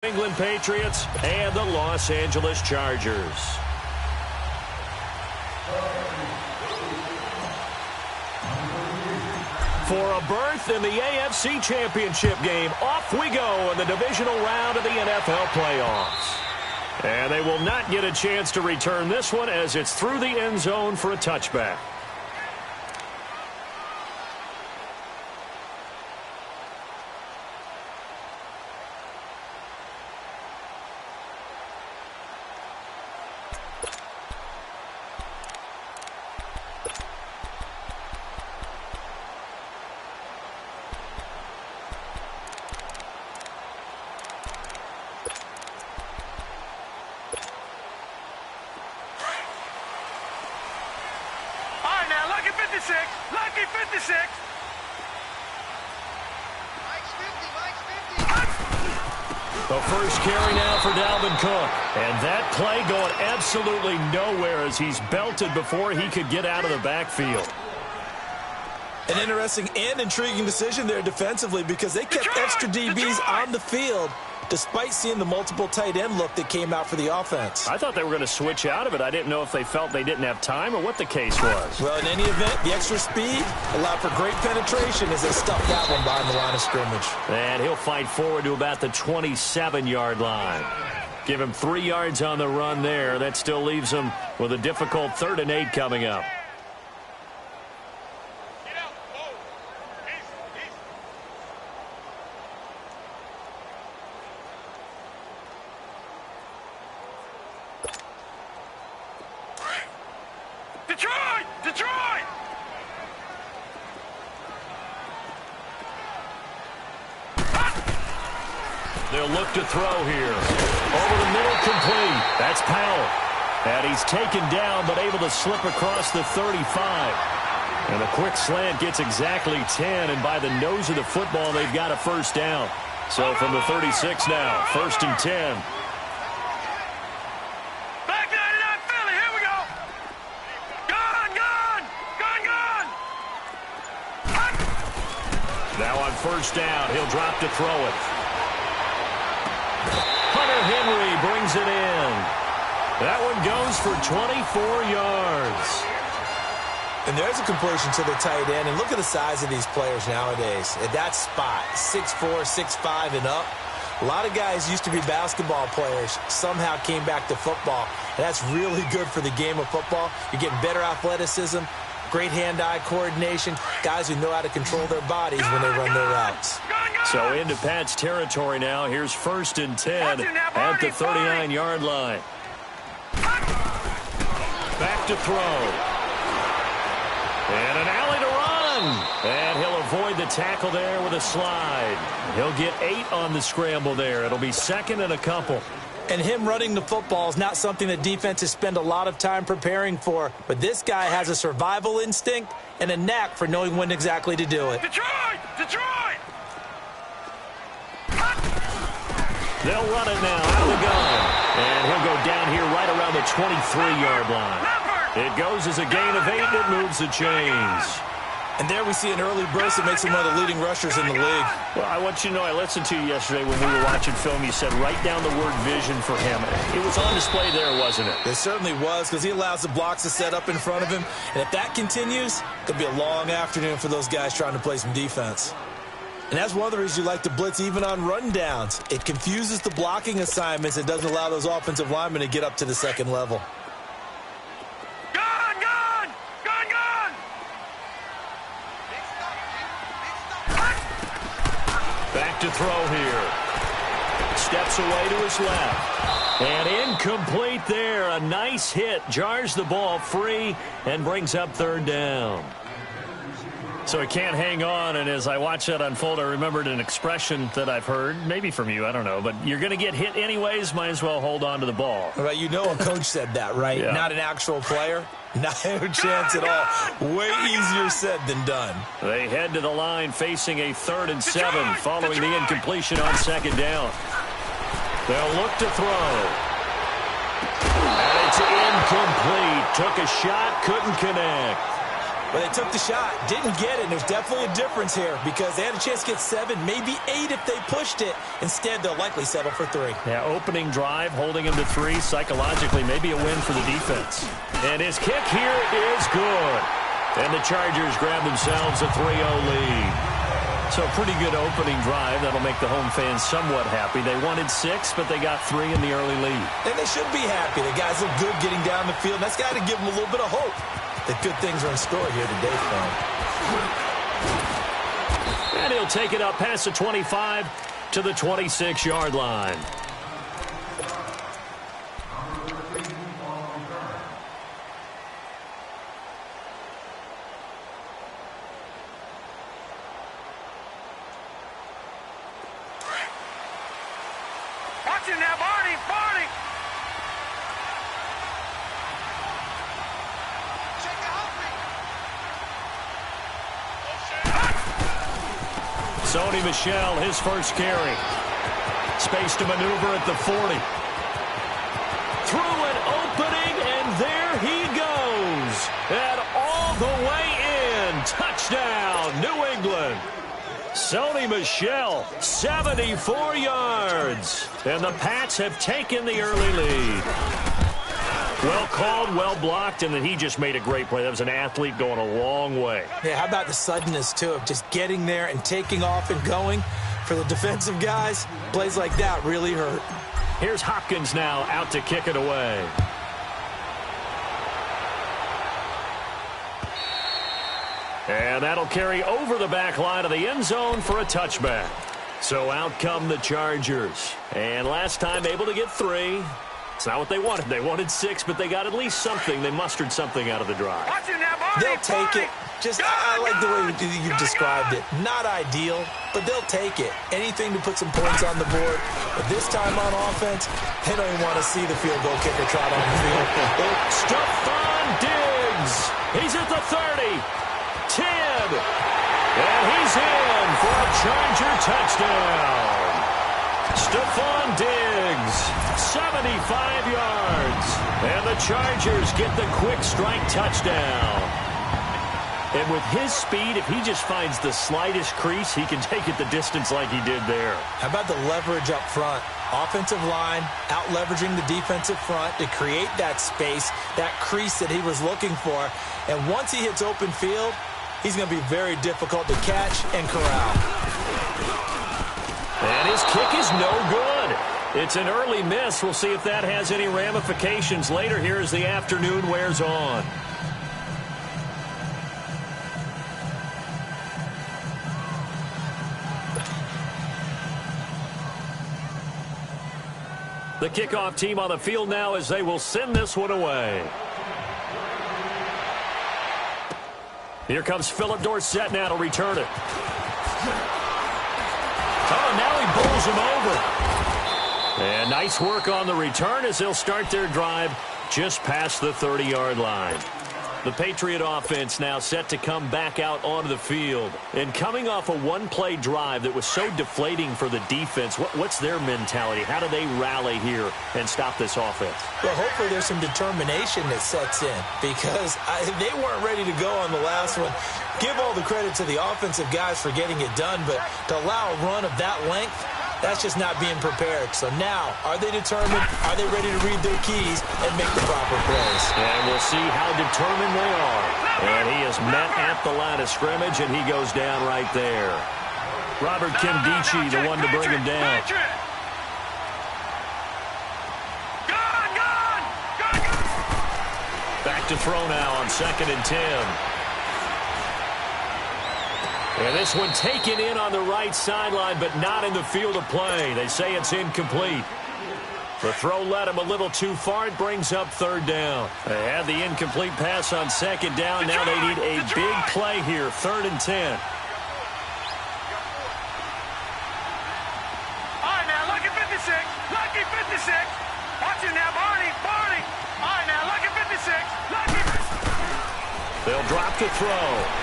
England Patriots and the Los Angeles Chargers. For a berth in the AFC Championship game, off we go in the divisional round of the NFL playoffs. And they will not get a chance to return this one as it's through the end zone for a touchback. Lucky 56. The first carry now for Dalvin Cook. And that play going absolutely nowhere as he's belted before he could get out of the backfield. An interesting and intriguing decision there defensively because they kept extra DBs on the field despite seeing the multiple tight end look that came out for the offense. I thought they were going to switch out of it. I didn't know if they felt they didn't have time or what the case was. Well, in any event, the extra speed allowed for great penetration as they stuffed that one behind the line of scrimmage. And he'll fight forward to about the 27-yard line. Give him 3 yards on the run there. That still leaves him with a difficult 3rd and 8 coming up. Detroit! They'll look to throw here. Over the middle, complete. That's Powell. And he's taken down, but able to slip across the 35. And a quick slant gets exactly 10, and by the nose of the football, they've got a first down. So from the 36 now, 1st and 10. Now on first down, he'll drop to throw it. Hunter Henry brings it in. That one goes for 24 yards. And there's a completion to the tight end. And look at the size of these players nowadays. At that spot, 6'4", 6'5", and up. A lot of guys used to be basketball players, somehow came back to football. And that's really good for the game of football. You're getting better athleticism, great hand-eye coordination, guys who know how to control their bodies when they run their routes. So into Pat's territory now. Here's 1st and 10 at the 39-yard line. Back to throw. And an alley to run. And he'll avoid the tackle there with a slide. He'll get 8 on the scramble there. It'll be 2nd and a couple. And him running the football is not something that defenses spend a lot of time preparing for. But this guy has a survival instinct and a knack for knowing when exactly to do it. Detroit! They'll run it now out of the gun. And he'll go down here right around the 23-yard line. It goes as a gain of 8. It moves the chains. And there we see an early burst that makes him one of the leading rushers in the league. Well, I want you to know, I listened to you yesterday when we were watching film. You said write down the word vision for him. It was on display there, wasn't it? It certainly was, because he allows the blocks to set up in front of him. And if that continues, it'll be a long afternoon for those guys trying to play some defense. And that's one of the reasons you like to blitz even on rundowns. It confuses the blocking assignments and doesn't allow those offensive linemen to get up to the second level. Back to throw here. Steps away to his left. And incomplete there. A nice hit. Jars the ball free and brings up 3rd down. So he can't hang on, and as I watch that unfold, I remembered an expression that I've heard, maybe from you, I don't know, but you're going to get hit anyways, might as well hold on to the ball. Well, you know a coach said that, right? Yeah. Not an actual player. No chance at all. Way easier said than done. They head to the line facing a 3rd and 7 following the incompletion on 2nd down. They'll look to throw. And it's incomplete. Took a shot, couldn't connect. Well, they took the shot, didn't get it, and there's definitely a difference here because they had a chance to get 7, maybe 8 if they pushed it. Instead, they'll likely settle for 3. Yeah, opening drive, holding him to 3, psychologically, maybe a win for the defense. And his kick here is good. And the Chargers grab themselves a 3-0 lead. So pretty good opening drive. That'll make the home fans somewhat happy. They wanted 6, but they got 3 in the early lead. And they should be happy. The guys look good getting down the field. That's got to give them a little bit of hope that good things are in store here today for them. And he'll take it up past the 25 to the 26-yard line. Watch it now, Barney! Barney! Sony Michel, his first carry. Space to maneuver at the 40. Through an opening, and there he goes. And all the way in. Touchdown, New England. Sony Michel, 74 yards. And the Pats have taken the early lead. Well called, well blocked, and then he just made a great play. That was an athlete going a long way. Yeah, how about the suddenness, too, of just getting there and taking off and going? For the defensive guys, plays like that really hurt. Here's Hopkins now out to kick it away. And that'll carry over the back line of the end zone for a touchback. So out come the Chargers. And last time able to get 3. It's not what they wanted. They wanted 6, but they got at least something. They mustered something out of the drive. Watch it now, Barney! They'll take it. Just, I like the way you described it. Not ideal, but they'll take it. Anything to put some points on the board. But this time on offense, they don't even want to see the field goal kicker trot on the field. Stephon Diggs. He's at the 30. 10. And he's in for a Charger touchdown. Stephon Diggs, 75 yards. And the Chargers get the quick strike touchdown. And with his speed, if he just finds the slightest crease, he can take it the distance like he did there. How about the leverage up front? Offensive line out-leveraging the defensive front to create that space, that crease that he was looking for. And once he hits open field, he's going to be very difficult to catch and corral. And his kick is no good. It's an early miss. We'll see if that has any ramifications later here as the afternoon wears on. The kickoff team on the field now as they will send this one away. Here comes Philip Dorsett now to return it. Oh, now he bowls him over. And nice work on the return as they'll start their drive just past the 30-yard line. The Patriot offense now set to come back out onto the field. And coming off a one-play drive that was so deflating for the defense, what's their mentality? How do they rally here and stop this offense? Well, hopefully there's some determination that sets in because they weren't ready to go on the last one. Give all the credit to the offensive guys for getting it done, but to allow a run of that length, that's just not being prepared. So now, are they determined? Are they ready to read their keys and make the proper plays? And we'll see how determined they are. And he is met at the line of scrimmage, and he goes down right there. Robert Kimdichie, the one to bring him down. Back to throw now on 2nd and 10. And this one taken in on the right sideline, but not in the field of play. They say it's incomplete. The throw led him a little too far. It brings up 3rd down. They had the incomplete pass on 2nd down. Now they need a big play here, 3rd and 10. All right, now, lucky 56. Lucky 56. Watch it now, Barney. Barney. All right, now, lucky 56. Lucky. They'll drop to throw.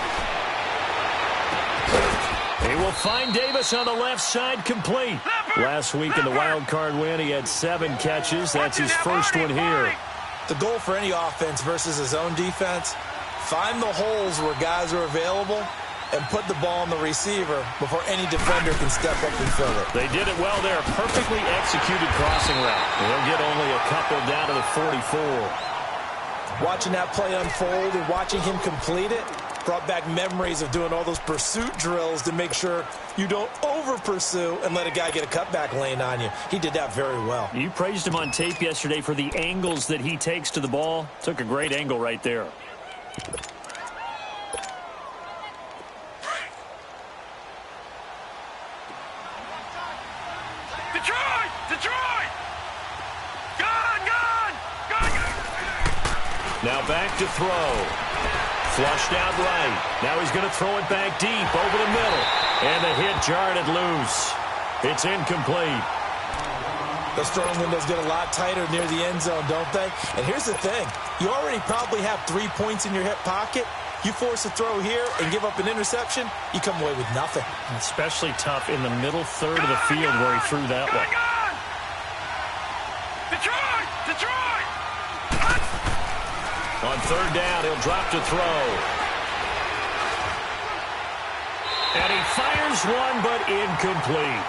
He will find Davis on the left side, complete. Last week in the wild card win, he had 7 catches. That's his first one here. The goal for any offense versus his own defense, Find the holes where guys are available and put the ball on the receiver before any defender can step up and fill it. They did it well there. Perfectly executed crossing route. They'll get only a couple down to the 44. Watching that play unfold and watching him complete it brought back memories of doing all those pursuit drills to make sure you don't over-pursue and let a guy get a cutback lane on you. He did that very well. You praised him on tape yesterday for the angles that he takes to the ball. Took a great angle right there. Detroit! Detroit! Gone! Gone! Gone! Now back to throw. Flushed out right. Now he's going to throw it back deep over the middle. And the hit jarred it loose. It's incomplete. Those throwing windows get a lot tighter near the end zone, don't they? And here's the thing. You already probably have 3 points in your hip pocket. You force a throw here and give up an interception, you come away with nothing. Especially tough in the middle third of the field where he threw that one. Detroit! Detroit! On third down, he'll drop to throw. And he fires one, but incomplete.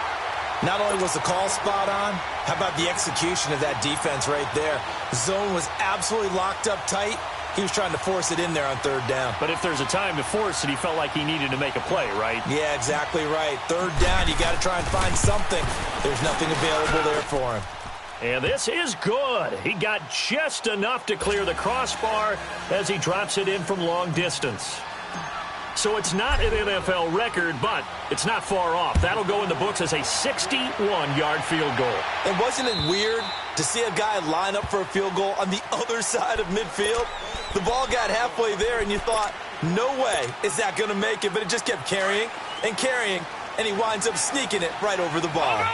Not only was the call spot on, how about the execution of that defense right there? Zone was absolutely locked up tight. He was trying to force it in there on third down. But if there's a time to force it, he felt like he needed to make a play, right? Yeah, exactly right. Third down, you got to try and find something. There's nothing available there for him. And this is good. He got just enough to clear the crossbar as he drops it in from long distance. So it's not an NFL record, but it's not far off. That'll go in the books as a 61-yard field goal. And wasn't it weird to see a guy line up for a field goal on the other side of midfield? The ball got halfway there, and you thought, no way is that going to make it, but it just kept carrying, and he winds up sneaking it right over the ball.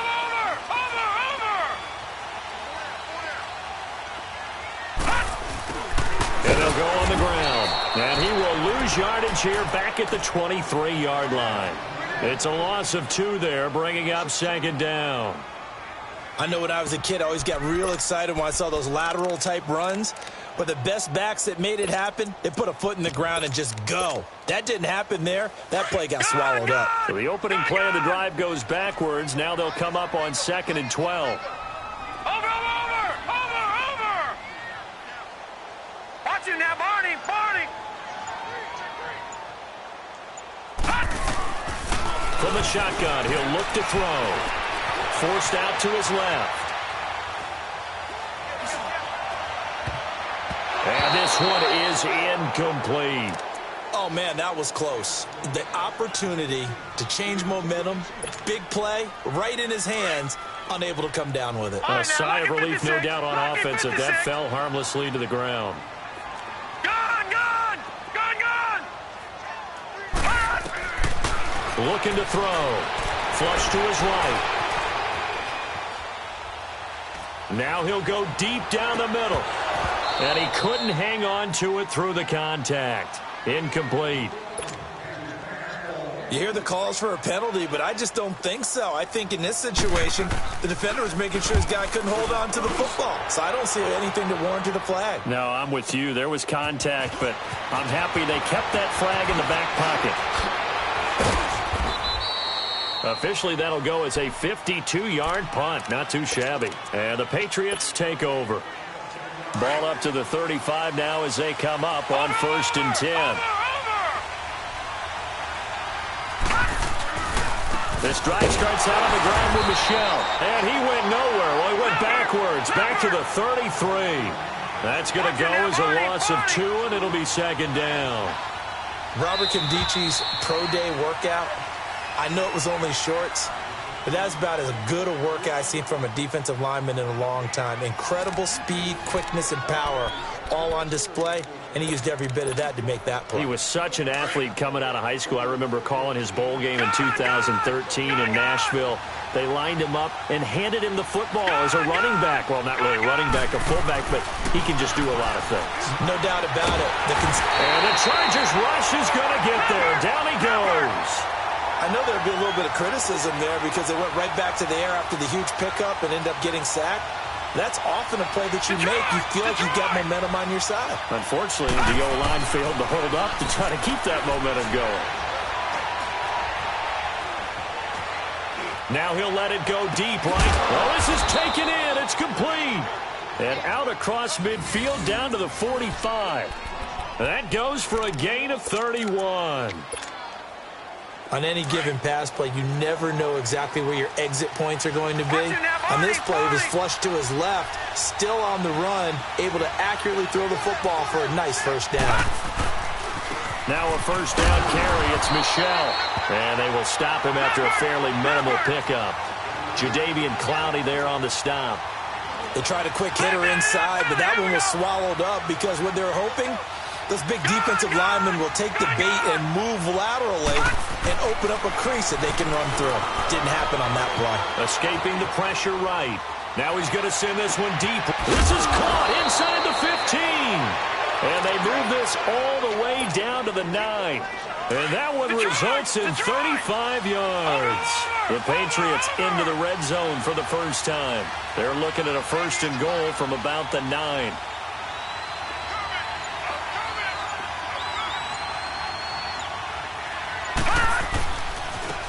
And he'll go on the ground. And he will lose yardage here back at the 23-yard line. It's a loss of 2 there, bringing up second down. I know when I was a kid, I always got real excited when I saw those lateral-type runs. But the best backs that made it happen, they put a foot in the ground and just go. That didn't happen there. That play got swallowed up. So the opening play of the drive goes backwards. Now they'll come up on 2nd and 12. Over! Watch him now, Barney! From the shotgun, he'll look to throw. Forced out to his left. And this one is incomplete. Oh, man, that was close. The opportunity to change momentum, big play, right in his hands, unable to come down with it. A sigh of relief, no doubt, on offense if that fell harmlessly to the ground. Looking to throw. Flush to his right. Now he'll go deep down the middle. And he couldn't hang on to it through the contact. Incomplete. You hear the calls for a penalty, but I just don't think so. I think in this situation, the defender was making sure his guy couldn't hold on to the football. So I don't see anything to warrant a flag. No, I'm with you. There was contact, but I'm happy they kept that flag in the back pocket. Officially, that'll go as a 52-yard punt. Not too shabby. And the Patriots take over. Ball up to the 35 now as they come up on 1st and 10. This drive starts out on the ground with Michel. And he went nowhere. Well, he went backwards. Back to the 33. That's going to go as a loss of 2, and it'll be 2nd down. Robert Condici's pro day workout, I know it was only shorts, but that's about as good a workout I've seen from a defensive lineman in a long time. Incredible speed, quickness, and power all on display, and he used every bit of that to make that play. He was such an athlete coming out of high school. I remember calling his bowl game in 2013 in Nashville. They lined him up and handed him the football as a running back. Well, not really a running back, a fullback, but he can just do a lot of things. No doubt about it. And the Chargers rush is going to get there. Down he goes. I know there'd be a little bit of criticism there because they went right back to the air after the huge pickup and ended up getting sacked. That's often a play that you make. You feel like you've got momentum on your side. Unfortunately, the O-line failed to hold up to try to keep that momentum going. Now he'll let it go deep, right? Well, this is taken in. It's complete. And out across midfield down to the 45. That goes for a gain of 31. On any given pass play, you never know exactly where your exit points are going to be. On this play, it was flushed to his left, still on the run, able to accurately throw the football for a nice first down. Now a first down carry. It's Michel. And they will stop him after a fairly minimal pickup. Jadeveon Clowney there on the stop. They tried a quick hitter inside, but that one was swallowed up because what they're hoping, those big defensive linemen will take the bait and move laterally and open up a crease that they can run through. Didn't happen on that play. Escaping the pressure right. Now he's going to send this one deep. This is caught inside the 15. And they move this all the way down to the 9. And that one results in 35 yards. The Patriots into the red zone for the first time. They're looking at a first and goal from about the 9.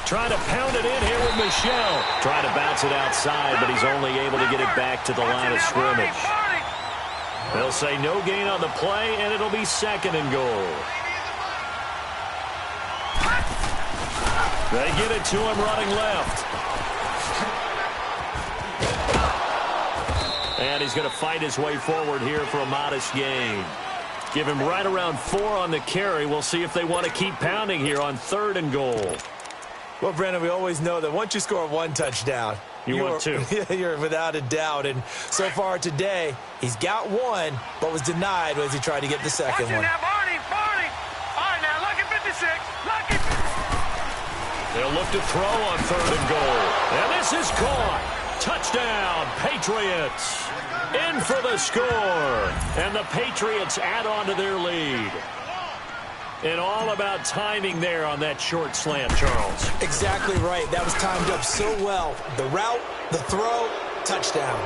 Trying to pound it in here with Michel. Trying to bounce it outside, but he's only able to get it back to the line of scrimmage. They'll say no gain on the play, and it'll be second and goal. They get it to him running left. And he's going to fight his way forward here for a modest gain. Give him right around 4 on the carry. We'll see if they want to keep pounding here on third and goal. Well, Brandon, we always know that once you score one touchdown, you're 2. You're without a doubt. And so far today, he's got one, but was denied as he tried to get the second one. Now, Barney. All right, now, lucky 56. Lucky. They'll look to throw on third and goal. And this is caught. Touchdown, Patriots. In for the score. And the Patriots add on to their lead. And all about timing there on that short slant, Charles. Exactly right. That was timed up so well. The route, the throw, touchdown.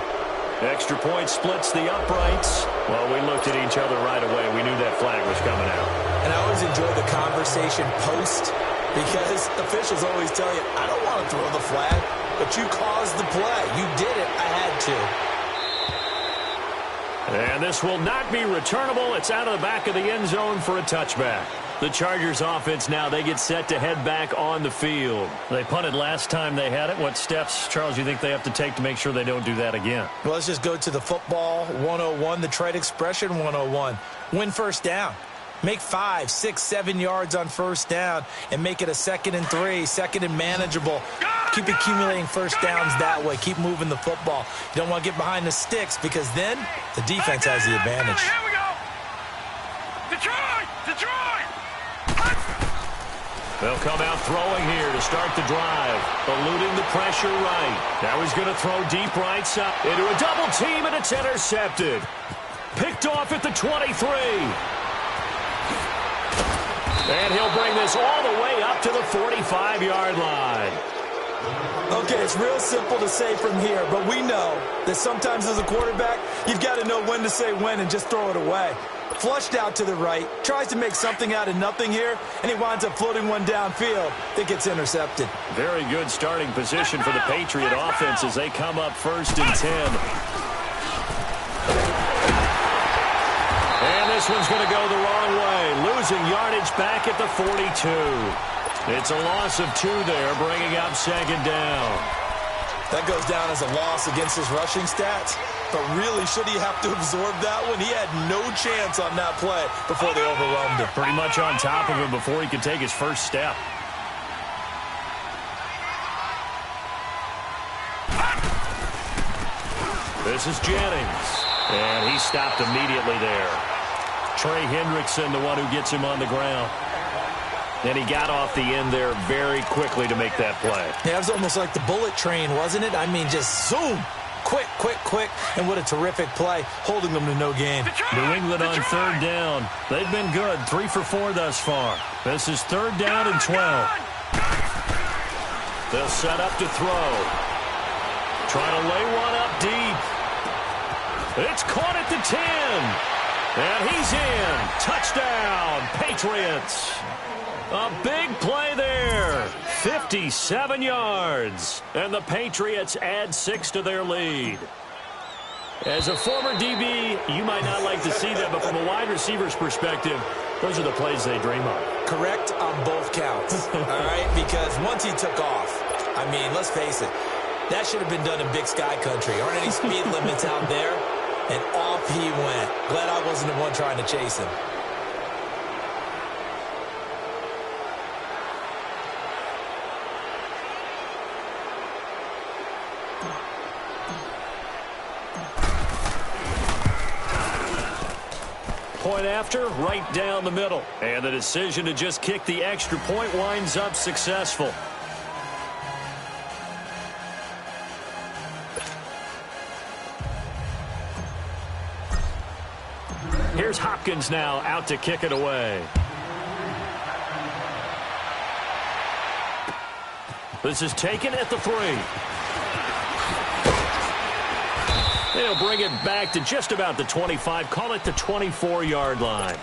Extra point splits the uprights. Well, we looked at each other right away. We knew that flag was coming out. And I always enjoy the conversation post because officials always tell you, I don't want to throw the flag, but you caused the play. You did it. I had to. And this will not be returnable. It's out of the back of the end zone for a touchback. The Chargers offense now, they get set to head back on the field. They punted last time they had it. What steps, Charles, you think they have to take to make sure they don't do that again? Well, let's just go to the football 101, the trade expression 101. Win first down. Make 5, 6, 7 yards on first down and make it a 2nd and 3, 2nd and manageable. Keep accumulating first downs that way. Keep moving the football. You don't want to get behind the sticks because then the defense has the advantage. Here we go. Detroit! They'll come out throwing here to start the drive. Eluding the pressure right. Now he's going to throw deep right side into a double team, and it's intercepted. Picked off at the 23. And he'll bring this all the way up to the 45-yard line. Okay, it's real simple to say from here, but we know that sometimes as a quarterback, you've got to know when to say when and just throw it away. Flushed out to the right, tries to make something out of nothing here, and he winds up floating one downfield that gets intercepted. Very good starting position for the Patriot offense as they come up 1st and 10. And this one's going to go the wrong way, losing yardage back at the 42. It's a loss of 2 there, bringing up 2nd down. That goes down as a loss against his rushing stats. But really, should he have to absorb that one? He had no chance on that play before they overwhelmed him. Pretty much on top of him before he could take his first step. This is Jennings. And he stopped immediately there. Trey Hendrickson, the one who gets him on the ground. And he got off the end there very quickly to make that play. Yeah, it was almost like the bullet train, wasn't it? I mean, just zoom. Quick, and what a terrific play, holding them to no gain. New England on 3rd down. They've been good, 3 for 4 thus far. This is 3rd down and 12. They'll set up to throw. Trying to lay one up deep. It's caught at the 10. And he's in. Touchdown, Patriots. A big play there. 57 yards. And the Patriots add 6 to their lead. As a former DB, you might not like to see that, but from a wide receiver's perspective, those are the plays they dream of. Correct on both counts, all right? Because once he took off, I mean, let's face it, that should have been done in Big Sky Country. Aren't any speed limits out there? And off he went. Glad I wasn't the one trying to chase him. Point after, right down the middle. And the decision to just kick the extra point winds up successful. Here's Hopkins now out to kick it away. This is taken at the 3. They'll bring it back to just about the 25, call it the 24-yard line.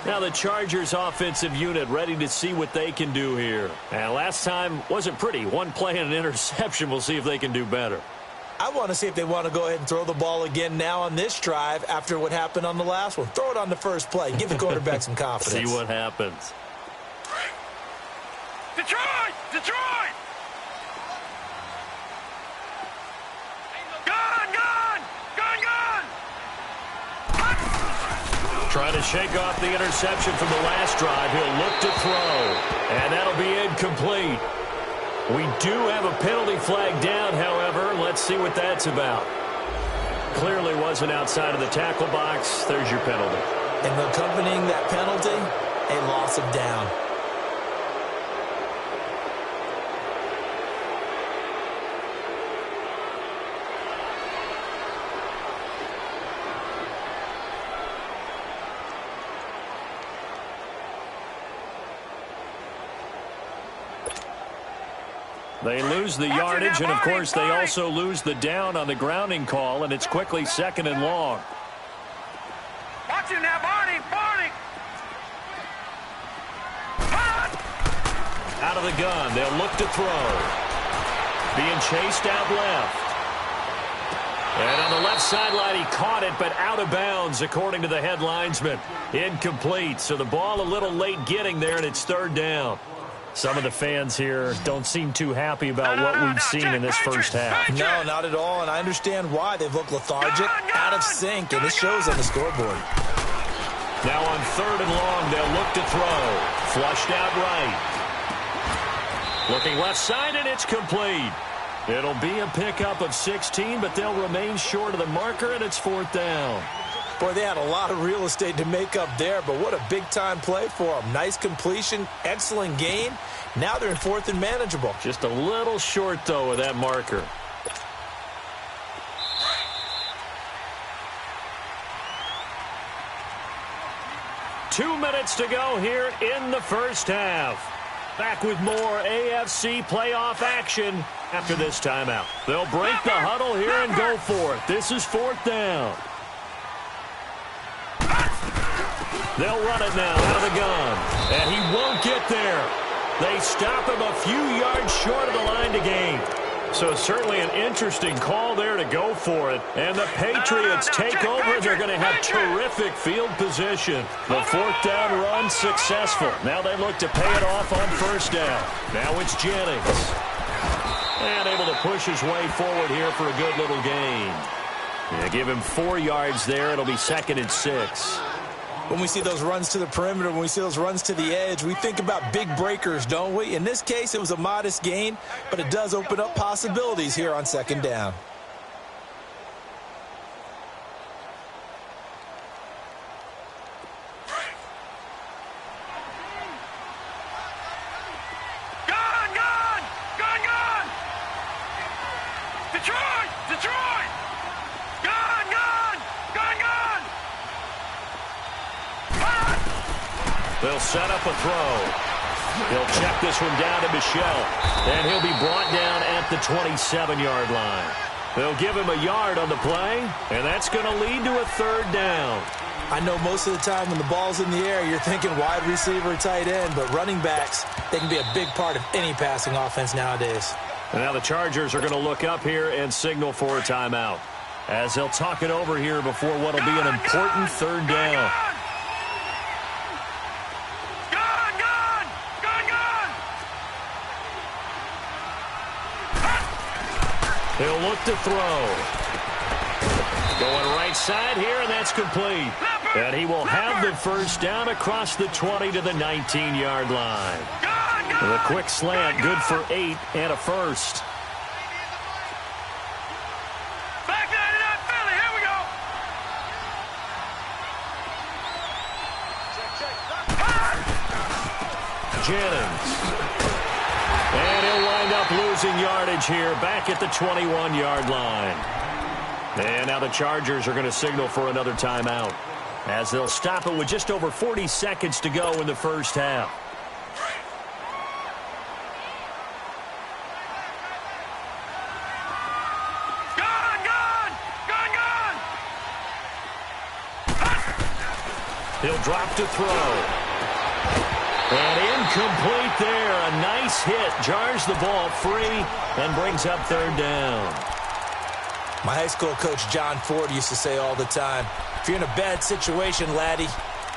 Now the Chargers offensive unit ready to see what they can do here. And last time wasn't pretty. One play and an interception. We'll see if they can do better. I want to see if they want to go ahead and throw the ball again now on this drive after what happened on the last one. Throw it on the first play. Give the quarterback some confidence. See what happens. Detroit! Detroit! Gun! Gun! Gun! Gun! Trying to shake off the interception from the last drive. He'll look to throw. And that'll be incomplete. We do have a penalty flag down, however. Let's see what that's about. Clearly wasn't outside of the tackle box. There's your penalty. And accompanying that penalty, a loss of down. They lose the yardage, and, of course, they also lose the down on the grounding call, and it's quickly 2nd and long. Watch him now, Barney! Barney! Out of the gun. They'll look to throw. Being chased out left. And on the left sideline, he caught it, but out of bounds, according to the head linesman. Incomplete. So the ball a little late getting there, and it's 3rd down. Some of the fans here don't seem too happy about what we've seen in this first half. No, not at all, and I understand why. They've looked lethargic, out of sync, and it shows on the scoreboard. Now on 3rd and long, they'll look to throw. Flushed out right. Looking left side, and it's complete. It'll be a pickup of 16, but they'll remain short of the marker, and it's 4th down. Boy, they had a lot of real estate to make up there, but what a big-time play for them. Nice completion, excellent game. Now they're in 4th and manageable. Just a little short, though, of that marker. Two minutes to go here in the first half. Back with more AFC playoff action after this timeout. They'll break the huddle here and go for it. This is 4th down. They'll run it now out of the gun. And he won't get there. They stop him a few yards short of the line to gain. So certainly an interesting call there to go for it. And the Patriots take over. They're going to have terrific field position. The 4th down run successful. Now they look to pay it off on 1st down. Now it's Jennings. And able to push his way forward here for a good little gain. Yeah, give him 4 yards there. It'll be 2nd and 6. When we see those runs to the perimeter, when we see those runs to the edge, we think about big breakers, don't we? In this case, it was a modest gain, but it does open up possibilities here on 2nd down. Gun! Gun! Gun! Gun! Detroit! Detroit! Gun! Gun! Gun! Gun! They'll set up a throw. He'll check this one down to Michel. And he'll be brought down at the 27-yard line. They'll give him a yard on the play, and that's going to lead to a third down. I know most of the time when the ball's in the air, you're thinking wide receiver, tight end, but running backs, they can be a big part of any passing offense nowadays. And now the Chargers are going to look up here and signal for a timeout, as they'll talk it over here before what will be an important third down. He'll look to throw. Going right side here, and that's complete. And he will have the first down across the 20 to the 19-yard line. The quick slant, good for 8 and a first. Back 99 Philly, here we go. Jennings. And he'll wind up losing yardage here back at the 21-yard line. And now the Chargers are going to signal for another timeout, as they'll stop it with just over 40 seconds to go in the first half. He'll drop to throw. And incomplete there. A nice hit. Jars the ball free and brings up third down. My high school coach, John Ford, used to say all the time, if you're in a bad situation, laddie,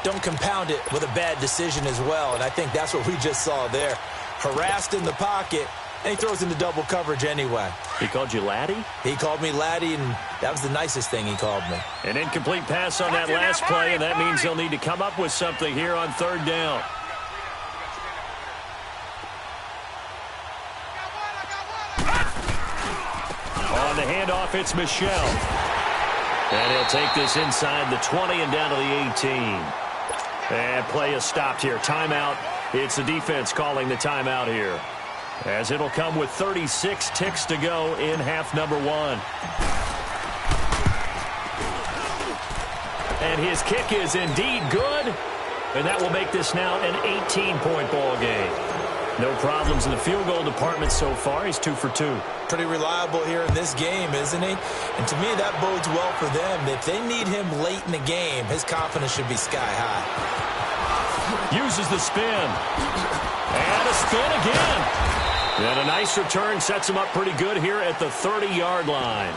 don't compound it with a bad decision as well. And I think that's what we just saw there. Harassed in the pocket, and he throws into double coverage anyway. He called you laddie? He called me laddie, and that was the nicest thing he called me. An incomplete pass on that last play, and that means they'll need to come up with something here on third down. On the handoff, it's Michel. And he'll take this inside the 20 and down to the 18. And play is stopped here. Timeout. It's the defense calling the timeout here, as it'll come with 36 ticks to go in half number 1. And his kick is indeed good, and that will make this now an 18-point ball game. No problems in the field goal department so far. He's 2 for 2. Pretty reliable here in this game, isn't he? And to me, that bodes well for them. If they need him late in the game, his confidence should be sky high. Uses the spin. And a spin again. And a nice return sets him up pretty good here at the 30-yard line.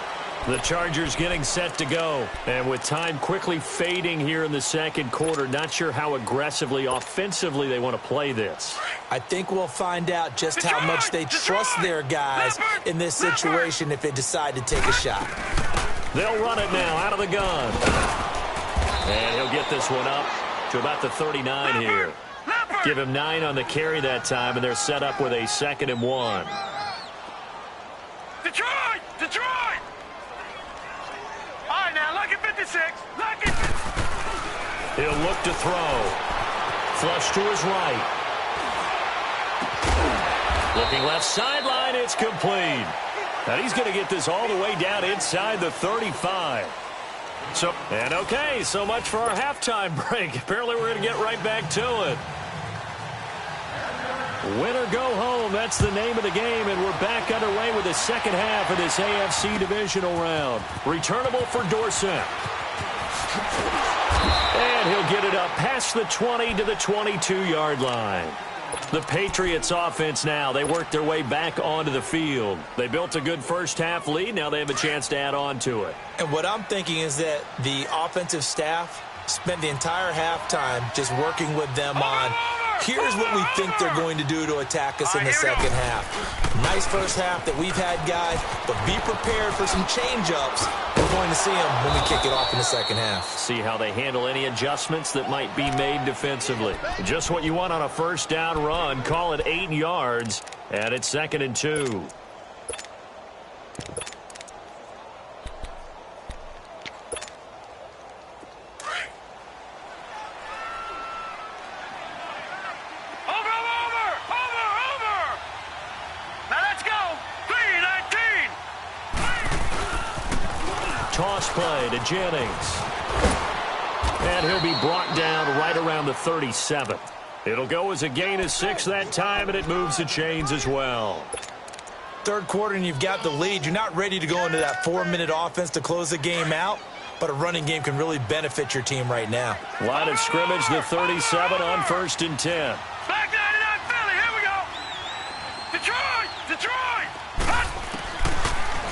The Chargers getting set to go. And with time quickly fading here in the second quarter, not sure how aggressively, offensively they want to play this. I think we'll find out just how much they trust their guys in this situation if they decide to take a shot. They'll run it now out of the gun. And he'll get this one up to about the 39 here. Give him 9 on the carry that time, and they're set up with a 2nd and 1. Detroit! Detroit! All right, now, lucky 56. Lucky 56. He'll look to throw. Flush to his right. Looking left sideline, it's complete. And he's going to get this all the way down inside the 35. Okay, so much for our halftime break. Apparently we're going to get right back to it. Win or go home, that's the name of the game, and we're back underway with the second half of this AFC divisional round. Returnable for Dorsett. And he'll get it up past the 20 to the 22-yard line. The Patriots offense now, they work their way back onto the field. They built a good first half lead. Now they have a chance to add on to it. And what I'm thinking is that the offensive staff spent the entire halftime just working with them on, here's what we think they're going to do to attack us in the second half. Nice first half that we've had, guys, but be prepared for some change-ups. We're going to see them when we kick it off in the second half. See how they handle any adjustments that might be made defensively. Just what you want on a first down run. Call it 8 yards, and it's 2nd and 2. Toss play to Jennings. And he'll be brought down right around the 37. It'll go as a gain of 6 that time, and it moves the chains as well. third quarter and you've got the lead. You're not ready to go into that 4-minute offense to close the game out, but a running game can really benefit your team right now. Line of scrimmage, the 37 on 1st and 10. Back 99 Philly, here we go. Detroit, Detroit. Hut.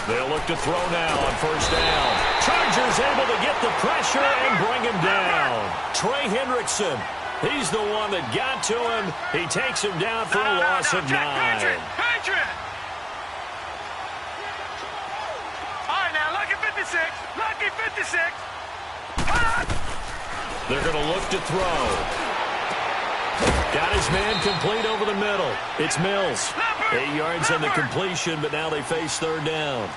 They'll look to throw now on 1st down. Chargers able to get the pressure and bring him down. Trey Hendrickson, he's the one that got to him. He takes him down for a loss of 9. Patriot. All right, now, Lucky 56. Lucky 56. Hut. They're going to look to throw. Got his man complete over the middle. It's Mills. 8 yards on the completion, but now they face 3rd down.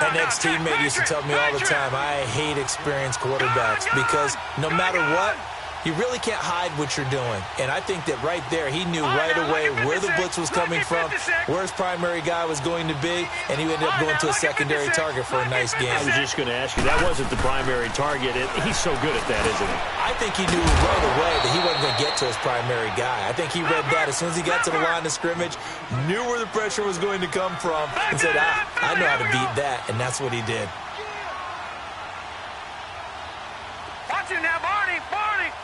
An ex-teammate used to tell me all the time, I hate experienced quarterbacks because no matter what, you really can't hide what you're doing. And I think that right there, he knew right away where the blitz was coming from, where his primary guy was going to be, and he ended up going to a secondary target for a nice game. I was just going to ask you, that wasn't the primary target. He's so good at that, isn't he? I think he knew right away that he wasn't going to get to his primary guy. I think he read that as soon as he got to the line of scrimmage, knew where the pressure was going to come from, and said, I know how to beat that, and that's what he did. Watch him now, Barney, Barney.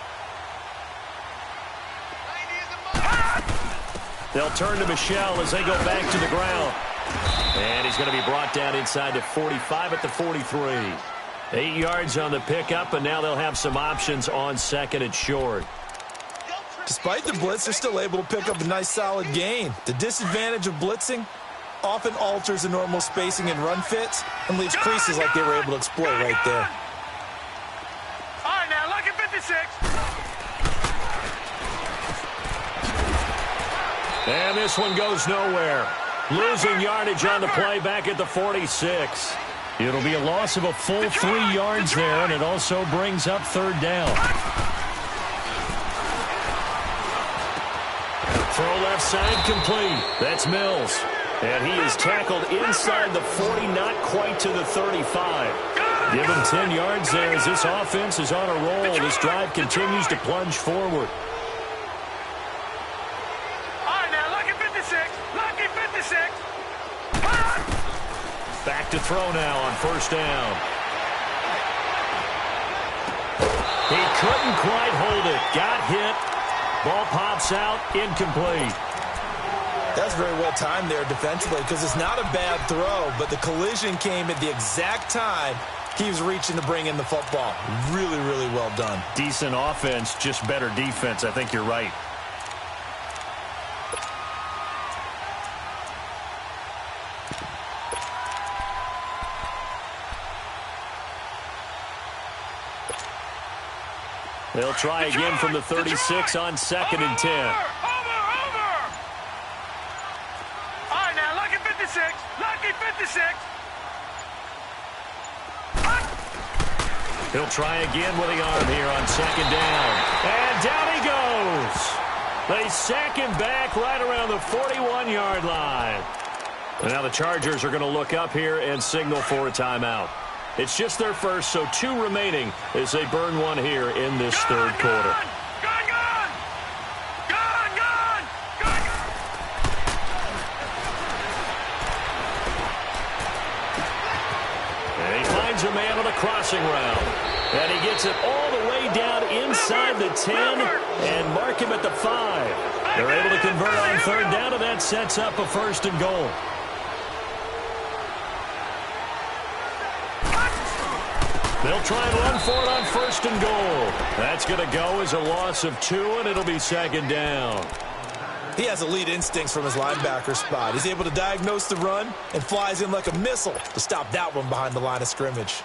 They'll turn to Michelle as they go back to the ground. And he's going to be brought down inside the 45 at the 43. 8 yards on the pickup, and now they'll have some options on 2nd and short. Despite the blitz, they're still able to pick up a nice solid gain. The disadvantage of blitzing often alters the normal spacing and run fits and leaves creases like they were able to exploit right there. All right, now, Lucky 56. And this one goes nowhere. Losing yardage on the play back at the 46. It'll be a loss of a full 3 yards there, and it also brings up 3rd down. Throw left side complete. That's Mills. And he is tackled inside the 40, not quite to the 35. Give him 10 yards there as this offense is on a roll. This drive continues to plunge forward. Back to throw now on 1st down. He couldn't quite hold it. Got hit. Ball pops out. Incomplete. That's very well timed there defensively because it's not a bad throw, but the collision came at the exact time he was reaching to bring in the football. Really, really well done. Decent offense, just better defense. I think you're right. They'll try again from the 36 on 2nd and 10. Over. All right, now, Lucky 56. Lucky 56. He'll try again with the arm here on 2nd down. And down he goes. They sack him back right around the 41-yard line. And now the Chargers are going to look up here and signal for a timeout. It's just their first, so 2 remaining as they burn one here in this 3rd quarter. And he finds a man on a crossing route. And he gets it all the way down inside the 10 and mark him at the 5. They're able to convert on 3rd down, and that sets up a 1st and goal. They'll try and run for it on 1st and goal. That's going to go as a loss of 2, and it'll be 2nd down. He has elite instincts from his linebacker spot. He's able to diagnose the run and flies in like a missile to stop that one behind the line of scrimmage.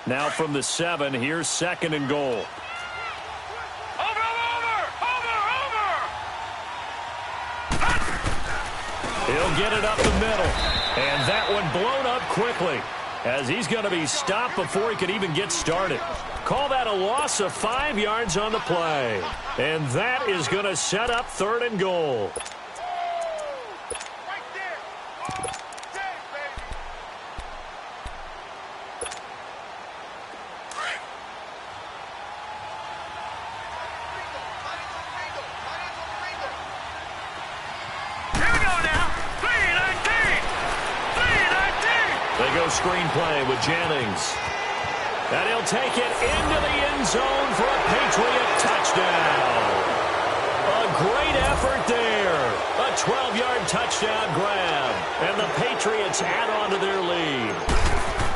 Now from the 7, here's 2nd and goal. He'll get it up the middle. And that one blown up quickly as he's going to be stopped before he could even get started. Call that a loss of 5 yards on the play. And that is going to set up 3rd and goal. screenplay with Jennings. And he'll take it into the end zone for a Patriot touchdown. A great effort there. A 12-yard touchdown grab. And the Patriots add on to their lead.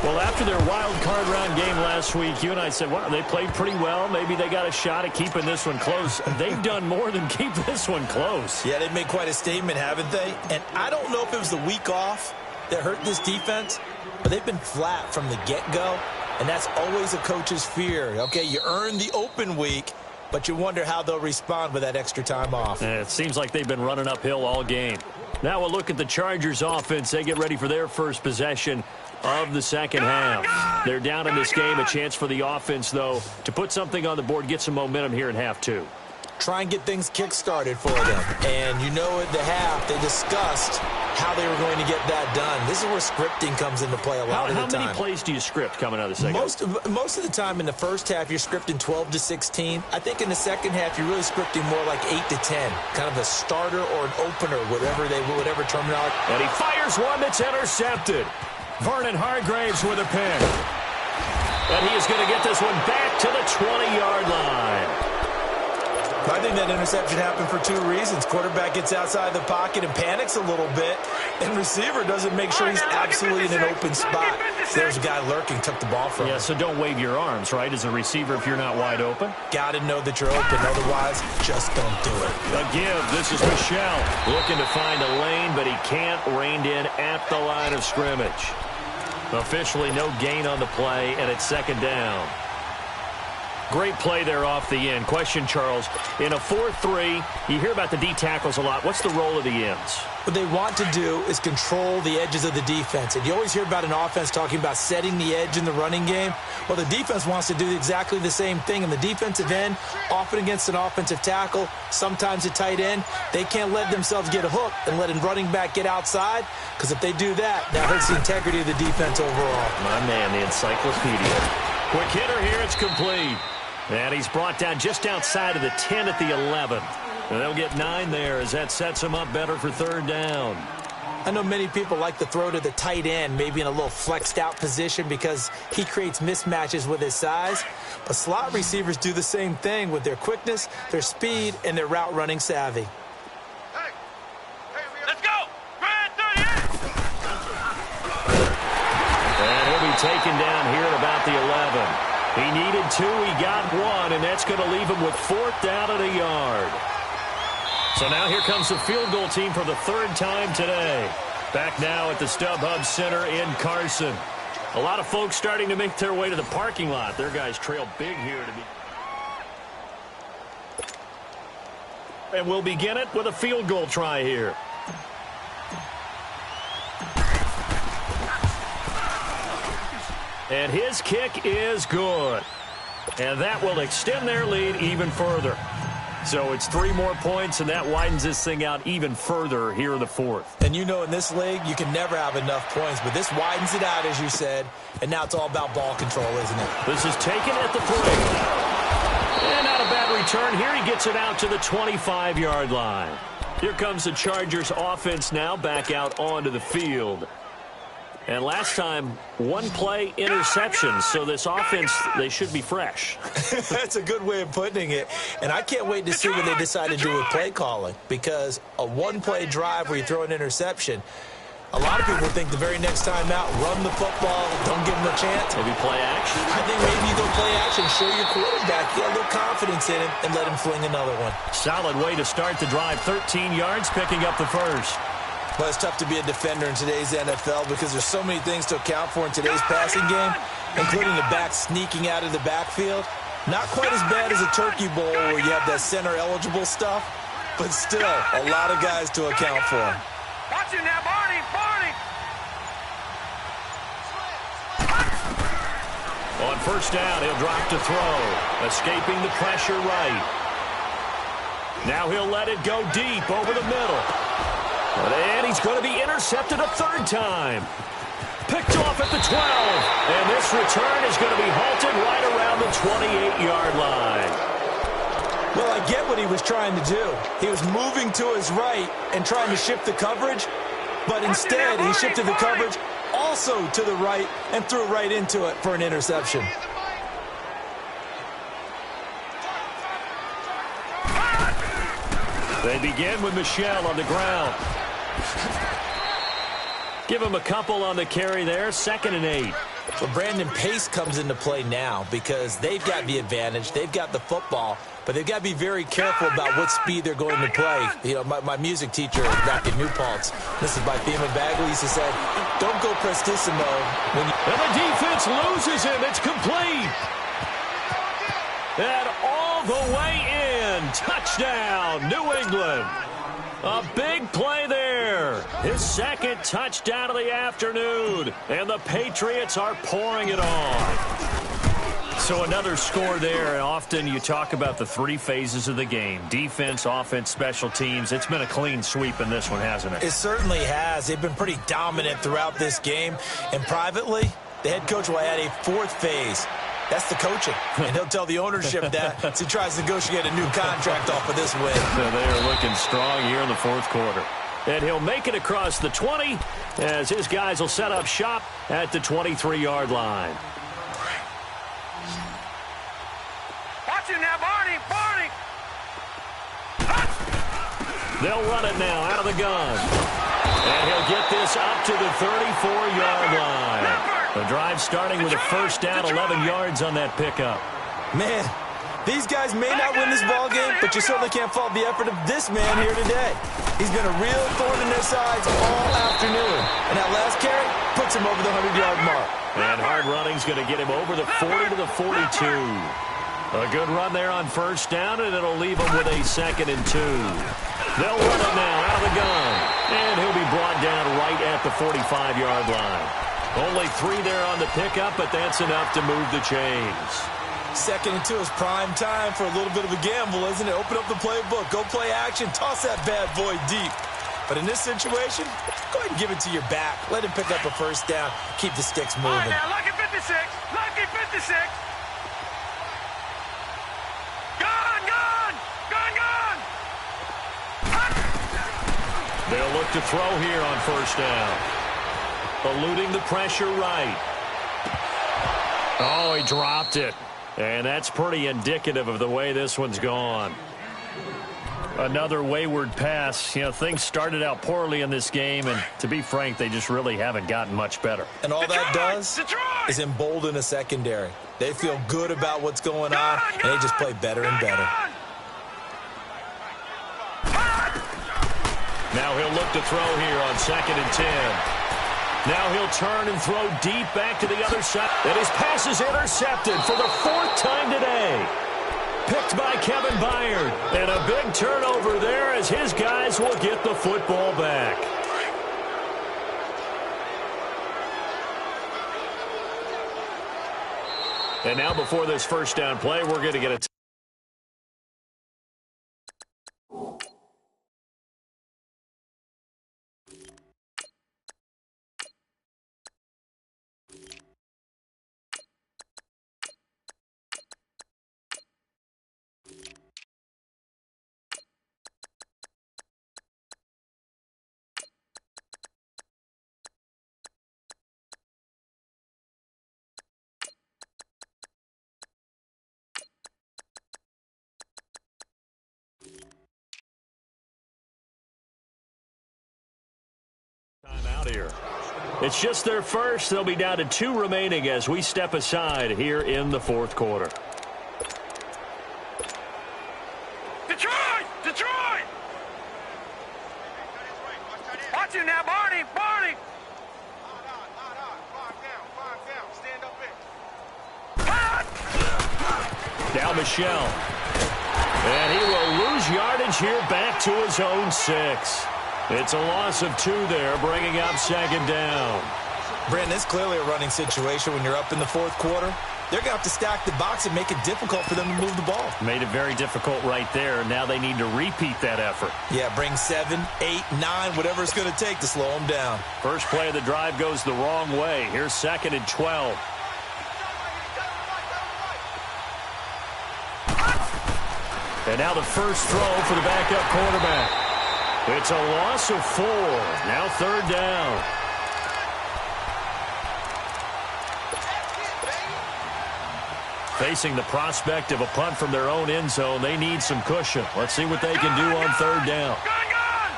Well, after their wild card round game last week, you and I said, well, they played pretty well. Maybe they got a shot at keeping this one close. They've done more than keep this one close. Yeah, they've made quite a statement, haven't they? And I don't know if it was the week off that hurt this defense, but they've been flat from the get-go, and that's always a coach's fear. Okay, you earn the open week, but you wonder how they'll respond with that extra time off. And it seems like they've been running uphill all game. Now we'll look at the Chargers offense. They get ready for their first possession of the second half. They're down in this game. A chance for the offense, though, to put something on the board, get some momentum here in half two. Try and get things kick-started for them. And you know at the half, they discussed how they were going to get that done. This is where scripting comes into play a lot of the time. How many plays do you script coming out of the second? Most of the time in the first half, you're scripting 12 to 16. I think in the second half, you're really scripting more like 8 to 10. Kind of a starter or an opener, whatever terminology. And he fires one that's intercepted. Vernon Hargraves with a pick. And he is going to get this one back to the 20-yard line. I think that interception happened for two reasons. Quarterback gets outside the pocket and panics a little bit, and receiver doesn't make sure he's absolutely in an open spot. There's a guy lurking, took the ball from him. Yeah, so don't wave your arms, right, as a receiver if you're not wide open? Got to know that you're open. Otherwise, just don't do it. A give. This is Michel looking to find a lane, but he can't. Reined in at the line of scrimmage. Officially no gain on the play, and it's second down. Great play there off the end. Question, Charles, in a 4-3, you hear about the D tackles a lot. What's the role of the ends? What they want to do is control the edges of the defense. And you always hear about an offense talking about setting the edge in the running game. Well, the defense wants to do exactly the same thing. And the defensive end, often against an offensive tackle, sometimes a tight end, they can't let themselves get hooked and let a running back get outside. Because if they do that, that hurts the integrity of the defense overall. My man, the encyclopedia. Quick hitter here, it's complete. And he's brought down just outside of the 10 at the 11. And they'll get 9 there as that sets him up better for third down. I know many people like to throw to the tight end, maybe in a little flexed out position because he creates mismatches with his size. But slot receivers do the same thing with their quickness, their speed, and their route running savvy. Let's go! Grand 38! And he'll be taken down here at about the 11. He needed 2, he got 1, and that's going to leave him with 4th down at a yard. So now here comes the field goal team for the 3rd time today. Back now at the StubHub Center in Carson. A lot of folks starting to make their way to the parking lot. Their guys trail big here to be. And we'll begin it with a field goal try here. And his kick is good. And that will extend their lead even further. So it's 3 more points, and that widens this thing out even further here in the 4th. And you know in this league, you can never have enough points, but this widens it out, as you said, and now it's all about ball control, isn't it? This is taken at the 3. And not a bad return. Here he gets it out to the 25-yard line. Here comes the Chargers offense now back out onto the field. And last time, 1 play interception. So this offense, they should be fresh. That's a good way of putting it. And I can't wait to see what they decide to do with play calling. Because a 1-play drive where you throw an interception, a lot of people think the very next time out, run the football, don't give them a chance. Maybe play action? I think maybe you go play action, show your quarterback, get a little confidence in him, and let him fling another one. Solid way to start the drive. 13 yards, picking up the first. Well, it's tough to be a defender in today's NFL because there's so many things to account for in today's passing game, including the back sneaking out of the backfield. Not quite as bad as a turkey bowl where you have that center-eligible stuff, but still a lot of guys to account for. Watch it now, Barney! Barney! On first down, he'll drop to throw, escaping the pressure right. Now he'll let it go deep over the middle. And he's going to be intercepted a 3rd time. Picked off at the 12. And this return is going to be halted right around the 28-yard line. Well, I get what he was trying to do. He was moving to his right and trying to shift the coverage. But instead, he shifted the coverage also to the right and threw right into it for an interception. They begin with Michel on the ground. Give him a couple on the carry there, 2nd and 8. Well, Brandon, pace comes into play now because they've got the advantage. They've got the football, but they've got to be very careful about what speed they're going to play. You know, my music teacher back in New Paltz, this is by Thema Bagley, used to say, don't go prestissimo. And the defense loses him. It's complete. And all the way in. Touchdown, New England. A big play there. His 2nd touchdown of the afternoon. And the Patriots are pouring it on. So another score there. And often you talk about the 3 phases of the game. Defense, offense, special teams. It's been a clean sweep in this one, hasn't it? It certainly has. They've been pretty dominant throughout this game. And privately, the head coach will add a 4th phase. That's the coaching. And he'll tell the ownership that as he tries to negotiate a new contract off of this win. So they are looking strong here in the 4th quarter. And he'll make it across the 20 as his guys will set up shop at the 23-yard line. Watch him now, Barney. Barney. They'll run it now out of the gun. And he'll get this up to the 34-yard line. The drive starting with a 1st down, 11 yards on that pickup. Man, these guys may not win this ball game, but you certainly can't fault the effort of this man here today. He's been a real thorn in their sides all afternoon. And that last carry puts him over the 100-yard mark. And hard running's going to get him over the 40 to the 42. A good run there on 1st down, and it'll leave him with a 2nd and 2. They'll run it now out of the gun. And he'll be brought down right at the 45-yard line. Only 3 there on the pickup, but that's enough to move the chains. 2nd and 2 is prime time for a little bit of a gamble, isn't it? Open up the playbook, go play action, toss that bad boy deep. But in this situation, go ahead and give it to your back. Let him pick up a 1st down, keep the sticks moving. All right, now, lucky 56. Lucky 56. Gone, gone. Gone, gone. They'll look to throw here on 1st down. Eluding the pressure right. Oh, he dropped it. And that's pretty indicative of the way this one's gone. Another wayward pass. You know, things started out poorly in this game, and to be frank, they just really haven't gotten much better. And all that does is embolden a secondary. They feel good about what's going on, and they just play better and better. Now he'll look to throw here on 2nd and 10. Now he'll turn and throw deep back to the other side. And his pass is intercepted for the 4th time today. Picked by Kevin Byard. And a big turnover there as his guys will get the football back. And now before this 1st down play, we're going to get a out here. It's just their first. They'll be down to 2 remaining as we step aside here in the 4th quarter. Detroit! Detroit! Watch him now, Barney! Barney! Now Michel. And he will lose yardage here back to his own 6. It's a loss of 2 there, bringing up 2nd down. Brandon, it's clearly a running situation when you're up in the 4th quarter. They're going to have to stack the box and make it difficult for them to move the ball. Made it very difficult right there. Now they need to repeat that effort. Yeah, bring 7, 8, 9, whatever it's going to take to slow them down. First play of the drive goes the wrong way. Here's 2nd and 12. And now the first throw for the backup quarterback. It's a loss of 4. Now 3rd down. Facing the prospect of a punt from their own end zone, they need some cushion. Let's see what they can do on third down. Gun!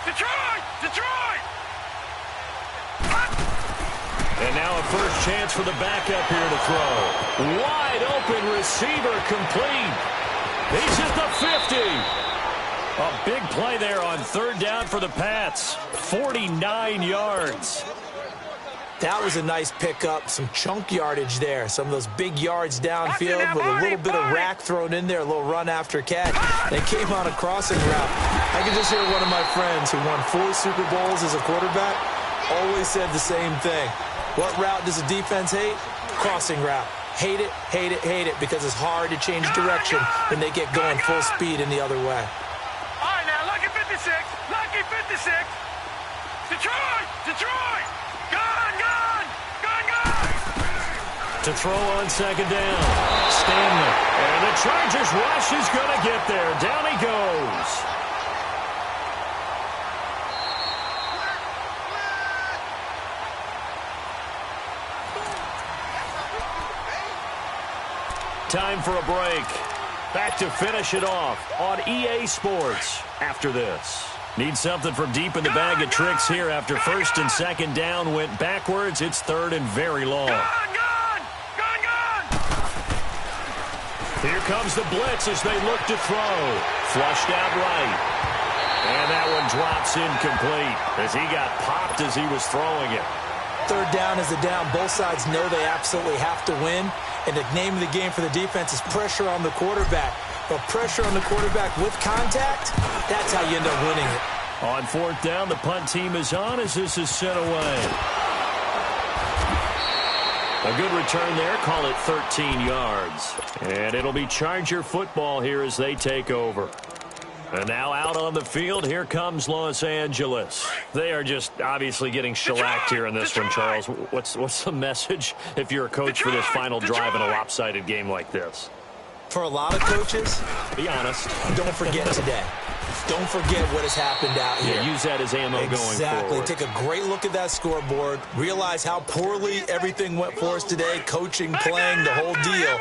Detroit! Detroit! And now a first chance for the backup here to throw. Wide open receiver complete. He's at the 50. A big play there on third down for the Pats. 49 yards. That was a nice pickup, some chunk yardage there. Some of those big yards downfield with a little bit of rack thrown in there, a little run after catch. They came on a crossing route. I can just hear one of my friends who won 4 Super Bowls as a quarterback always said the same thing. What route does a defense hate? Crossing route. Hate it, hate it, hate it, because it's hard to change direction when they get going full speed in the other way. All right, now, lucky 56. Lucky 56. Detroit! Detroit! Gun! To throw on second down. Stanley. And the Chargers rush is going to get there. Down he goes. Time for a break. Back to finish it off on EA Sports after this. Need something from deep in the bag of tricks here after first and second down went backwards. It's third and very long. Here comes the blitz as they look to throw. Flushed out right. And that one drops incomplete as he got popped as he was throwing it. Third down is the down. Both sides know they absolutely have to win. And the name of the game for the defense is pressure on the quarterback. But pressure on the quarterback with contact, that's how you end up winning it. On fourth down, the punt team is on as this is sent away. A good return there. Call it 13 yards. And it'll be Charger football here as they take over. And now out on the field, here comes Los Angeles. They are just obviously getting shellacked here in this one, Charles. What's the message if you're a coach for this final drive in a lopsided game like this? For a lot of coaches, be honest, don't forget today. Don't forget what has happened out here. Yeah, use that as ammo going forward. Exactly. Take a great look at that scoreboard. Realize how poorly everything went for us today. Coaching, playing, the whole deal.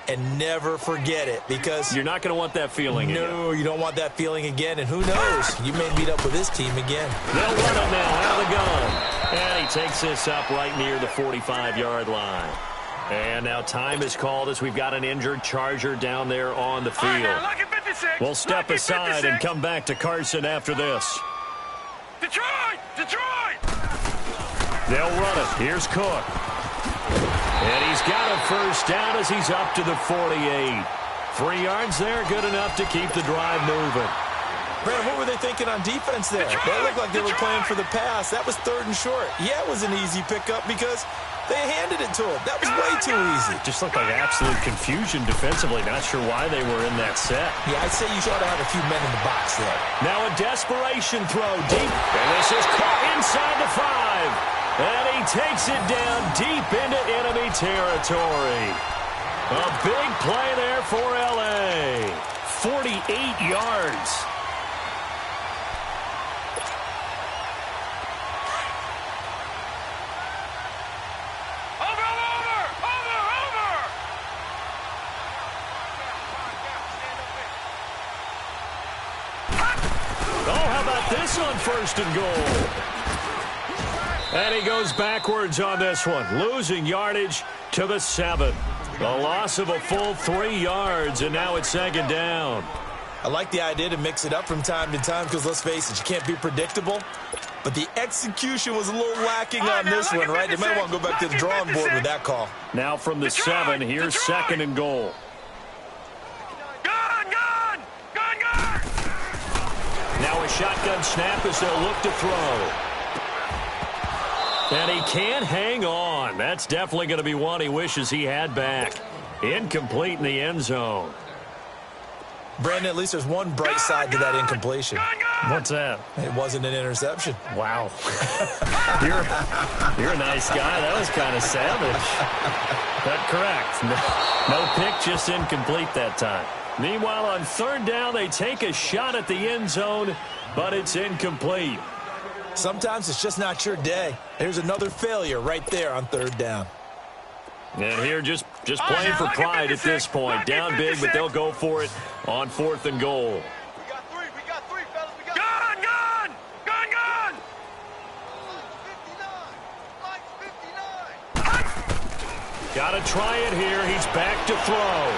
And never forget it, because you're not going to want that feeling again. No, you don't want that feeling again. And who knows? You may meet up with this team again. They'll run it now out of the gun. And he takes this up right near the 45-yard line. And now time is called as we've got an injured Charger down there on the field. We'll step aside and come back to Carson after this. Detroit! Detroit! They'll run it. Here's Cook. And he's got a first down as he's up to the 48. 3 yards there, good enough to keep the drive moving. Brandon, what were they thinking on defense there? They looked like they were playing for the pass. That was third and short. Yeah, it was an easy pickup because they handed it to him. That was way too easy. Just looked like absolute confusion defensively. Not sure why they were in that set. Yeah, I'd say you ought to have a few men in the box there. Now a desperation throw deep. And this is caught inside the 5. And he takes it down deep into enemy territory. A big play there for L.A. 48 yards. This on first and goal. And he goes backwards on this one, losing yardage to the 7. A loss of a full 3 yards, and now it's second down. I like the idea to mix it up from time to time because, let's face it, you can't be predictable. But the execution was a little lacking on this one, right? They might want to go back to the drawing board with that call. Now from the 7, here's second and goal. Now a shotgun snap as they'll look to throw. And he can't hang on. That's definitely going to be one he wishes he had back. Incomplete in the end zone. Brandon, at least there's one bright side to that incompletion. What's that? It wasn't an interception. Wow. You're a nice guy. That was kind of savage. That's correct. No pick, just incomplete that time. Meanwhile, on third down, they take a shot at the end zone, but it's incomplete. Sometimes it's just not your day. Here's another failure right there on third down. And here just playing for pride at this point. Down big, but they'll go for it on 4th and goal. We got three, fellas. We got gun! Gun! Got to try it here. He's back to throw.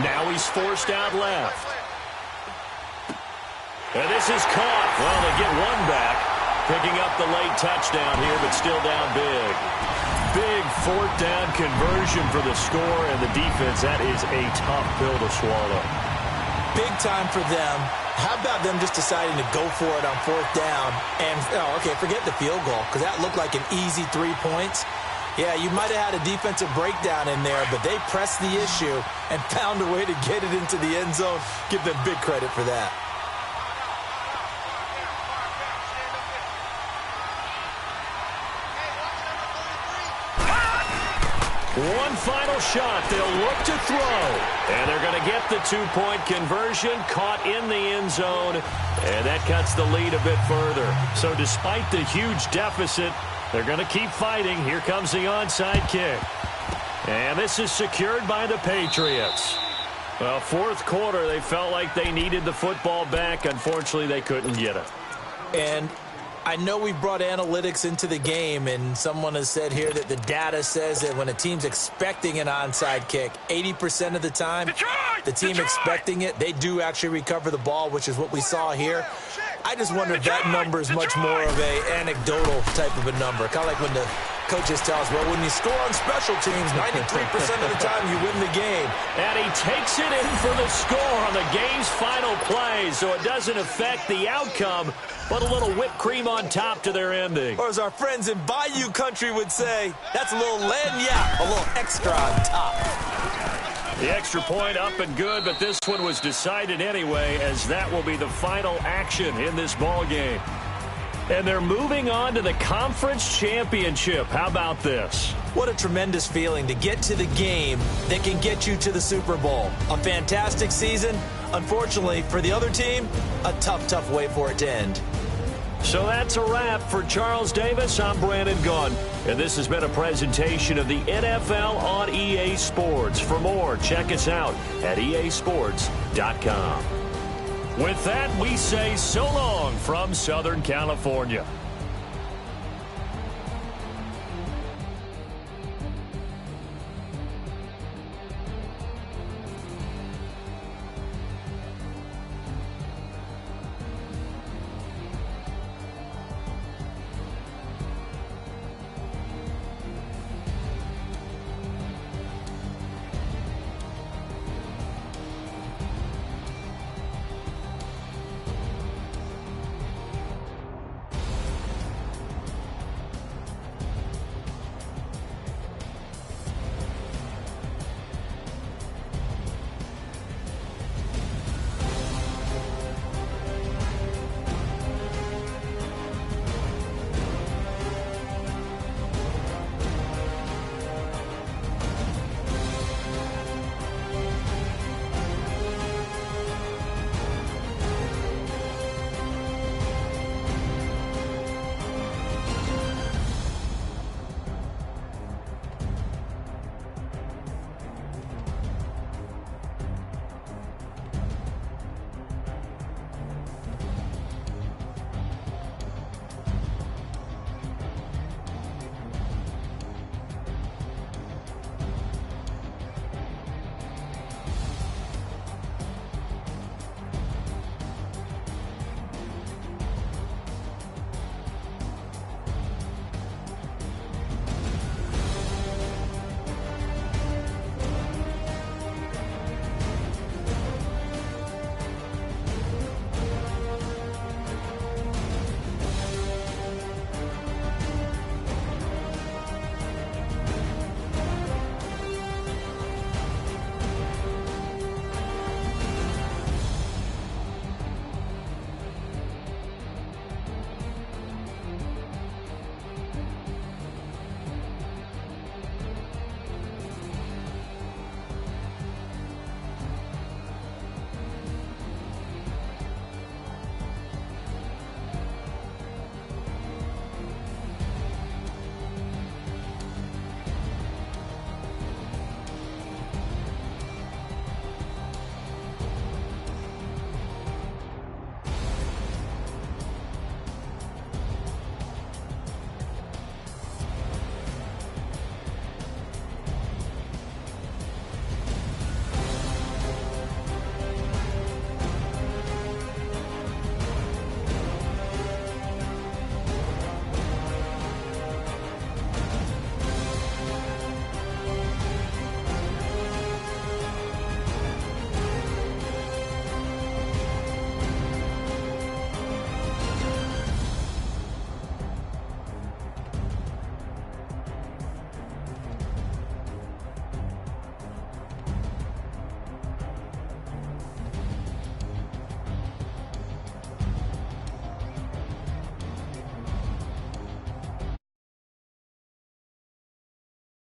Now he's forced out left. And this is caught. Well, they get one back. Picking up the late touchdown here, but still down big. Big 4th down conversion for the score, and the defense, that is a tough pill to swallow. Big time for them. How about them just deciding to go for it on 4th down? And, okay, forget the field goal, because that looked like an easy 3 points. Yeah, you might have had a defensive breakdown in there, but they pressed the issue and found a way to get it into the end zone. Give them big credit for that. One final shot. They'll look to throw. And they're going to get the 2-point conversion. Caught in the end zone. And that cuts the lead a bit further. So despite the huge deficit, they're going to keep fighting. Here comes the onside kick. And this is secured by the Patriots. Well, 4th quarter, they felt like they needed the football back. Unfortunately, they couldn't get it. And I know we've brought analytics into the game, and someone has said here that the data says that when a team's expecting an onside kick, 80% of the time, the team expecting it, they do actually recover the ball, which is what we saw here. I just wonder if that number is much more of a anecdotal type of a number. Kind of like when the coaches tell us, well, when you score on special teams, 93% of the time you win the game. And he takes it in for the score on the game's final play, so it doesn't affect the outcome, but a little whipped cream on top to their ending. Or as our friends in Bayou Country would say, that's a little lagniappe, a little extra on top. The extra point up and good, but this one was decided anyway, as that will be the final action in this ball game. And they're moving on to the conference championship. How about this? What a tremendous feeling to get to the game that can get you to the Super Bowl. A fantastic season. Unfortunately, for the other team, a tough way for it to end. So that's a wrap for Charles Davis. I'm Brandon Gunn, and this has been a presentation of the NFL on EA Sports. For more, check us out at easports.com. With that, we say so long from Southern California.